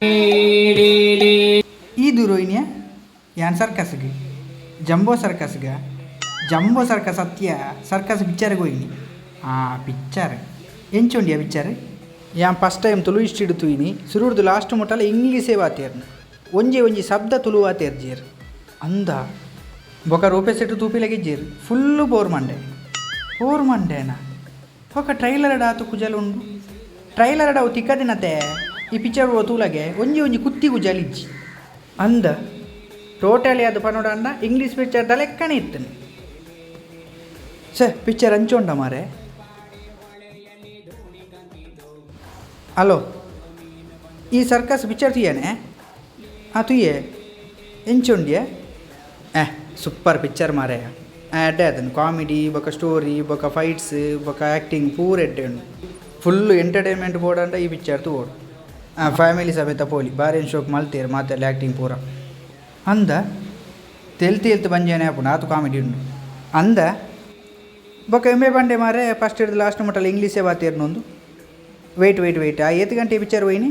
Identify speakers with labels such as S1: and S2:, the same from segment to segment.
S1: ಈ ದೂರೋಯಿನಿಯ ಯಾನ್ ಸರ್ಕಸ್ಗೆ jumbo ಸರ್ಕಸ್ಗೆ jumbo circus ಸತ್ಯ ಸರ್ಕಸ್ ಪಿಕ್ಚರ್ಗೆ ಹೋಯಿನಿ ಪಿಕ್ಚರ್ ಎಂಚುಂಡಿಯ ಪಿಕ್ಚರ್ ಯಾನ್ ಫಸ್ಟ್ ಟೈಮ್ ತುಳು ಇಷ್ಟಿಡು ತುಯಿನಿ ಸುರುಡ್ದು ಲಾಸ್ಟ್ ಮುಟ್ಟಲ್ಲ ಇಂಗ್ಲೀಷೇ ವಾತೇರ್ನು ಒಂಜಿ ಶಬ್ದ ತುಳು ವಾತೇರ್ಜೇರು ಅಂದ ಬೊಕ ರೂಪೇಸೆಟ್ಟು ತೂಪಿಲಗಿಜ್ಜೇರು ಫುಲ್ಲು ಬೋರ್ ಮಂಡೇನಾ ఒక ಟ್ರೈಲರ್ ಆತು ಕುಜಲುಂಡು ಟ್ರೈಲರ್ ಅವು ತಿಕ್ಕದಿನತೆ ಈ ಪಿಕ್ಚರ್ ತೂಲಗೆ ಒಂಜಿ ಕುತ್ತಿ ಕುಜಲಿಜ್ಜಿ ಅಂದ ಟೋಟಲಿ ಅದು ಪನೋಡಂಡ ಇಂಗ್ಲೀಷ್ ಪಿಕ್ಚರ್ ಲೆಕ್ಕನೇ ಇತ್ತು ಪಿಕ್ಚರ್ ಹಂಚೋಂಡ ಮಾರೆ ಹಲೋ ಈ ಸರ್ಕಸ್ ಪಿಕ್ಚರ್ ತುಯ್ಯನೆ ತುಯ್ಯೆ ಎಂಚೊಂಡಿಯೇ ಸೂಪರ್ ಪಿಕ್ಚರ್ ಮಾರೆ ಅಡ್ಡೆ ಅದನ್ನು ಕಾಮಿಡಿ ಬೊಕ ಸ್ಟೋರಿ ಬೊಕ ಫೈಟ್ಸ್ ಬೊಕ ಆ್ಯಕ್ಟಿಂಗ್ ಪೂರ ಎಡ್ಡೆ ಉಂಡು ಫುಲ್ಲು ಎಂಟರ್ಟೈನ್ಮೆಂಟ್ ಬೋಡಂಡ ಈ ಪಿಕ್ಚರ್ ತೂಡು ಫ್ಯಾಮಿಲಿ ಸಮೇತ ಪೋಲಿ ಬಾರೇನು ಶೋಕ್ ಮಲ್ತೇರು ಮಾತೆಲ್ಲ ಆ್ಯಕ್ಟಿಂಗ್ ಪೂರ ಅಂದ ತೆಲ್ತು ಬಂಜೇನೆ ಆಪುಂಡು ಆತು ಕಾಮಿಡಿ ಉಂಡು ಅಂದ ಬೊಕ ಎಂಬೆ ಬಂಡೆ ಮಾರೆ ಫಸ್ಟ್ ಹಿಡಿದು ಲಾಸ್ಟ್ ಮಟ್ಟಲ್ಲಿ ಇಂಗ್ಲೀಷೇ ಬಾತೇರ್ನೊಂದು ವೆಯ್ಟ್ ಏತು ಗಂಟೆ ಪಿಕ್ಚರ್ ಹೋಯ್ನಿ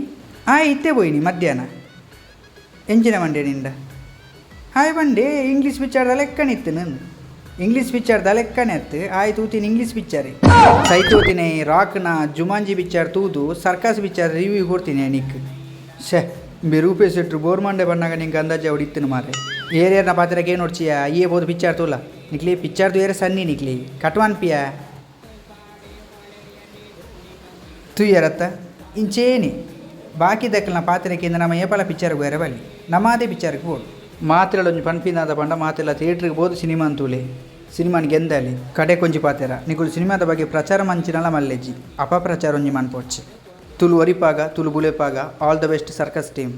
S1: ಇತ್ತೇ ಹೋಯ್ನಿ ಮಧ್ಯಾಹ್ನ ಎಂಚಿನ ಬಂಡೆ ನಿಂದ ಹಾಯ್ ಬಂಡೆ ಇಂಗ್ಲೀಷ್ ಪಿಕ್ಚರ್ದ ಲೆಕ್ಕನಿತ್ತು ನಾನು ಇಂಗ್ಲೀಷ್ ಪಿಕ್ಚರ್ದ ಲೆಕ್ಕನೆ ಅತ್ತು ತೂತೀನಿ ಇಂಗ್ಲೀಷ್ ಪಿಕ್ಚರ್ ಸೈತೋತೀನಿ ರಾಕ್ನ ಜುಮಾಂಜಿ ಪಿಕ್ಚರ್ ತೂದು ಸರ್ಕಸ್ ಪಿಕ್ಚರ್ ರಿವ್ಯೂ ಕೊಡ್ತೀನಿ ನಿಕ್ ರೂಪೇಶ್ ಶೆಟ್ರು ಬೋರ್ ಮಂಡೆ ಬಂದಾಗ ನಿಂಗೆ ಅಂದಾಜು ಹೊಡಿತೀನಿ ಮಾರೆ ಏರಿಯರ್ನ ಪಾತ್ರಕ್ಕೆ ಏನು ನೋಡ್ಚಿಯ ಅಯ್ಯೇ ಬೋದು ಪಿಕ್ಚರ್ ತೂಲ ನಿಕ್ಲಿ ಪಿಕ್ಚರ್ ತು ಏರೆ ಸನ್ನಿ ನಿಕ್ಲಿ ಕಟ್ವಾನ್ ಪಿಯ ತುಯ್ಯರತ್ತ ಇಂಚೇನಿ ಬಾಕಿ ದಕ್ಕಲ್ನ ಪಾತ್ರಕ್ಕಿಂತ ನಮ್ಮ ಏಪಲ ಪಿಕ್ಚರ್ಗೆ ಬೇರೆ ಬಲ್ಲಿ ನಮ್ಮದೇ ಪಿಕ್ಚರ್ಗೆ ಬೋಡು ಮಾತೆಲ್ಲ ಒಂಜಿ ಪನ್ಪಿನಾದ ಪಂಡ ಮಾತೆಲ್ಲ ಥಿಯೇಟ್ರಿಗೆ ಬೋದು ಸಿನಿಮಾ ಅಂತೂಲೆ ಸಿನಿಮಾನ್ ಗೆಂದಾಲಿ ಕಡೆ ಕೊಂಚಿ ಪಾತೆರ ನಿಗುಲು ಸಿನಿಮಾದ ಬಗ್ಗೆ ಪ್ರಚಾರ ಮಂಚಿನಲ್ಲ ಮಲ್ಲೆಜ್ಜಿ ಅಪಪ್ರಚಾರ ಒಂಜಿ ಮನ್ಪೊಚ್ಚಿ ತುಳು ಒರಿಪಾಗ ತುಳು ಬುಲೆಪಾಗ all the best circus team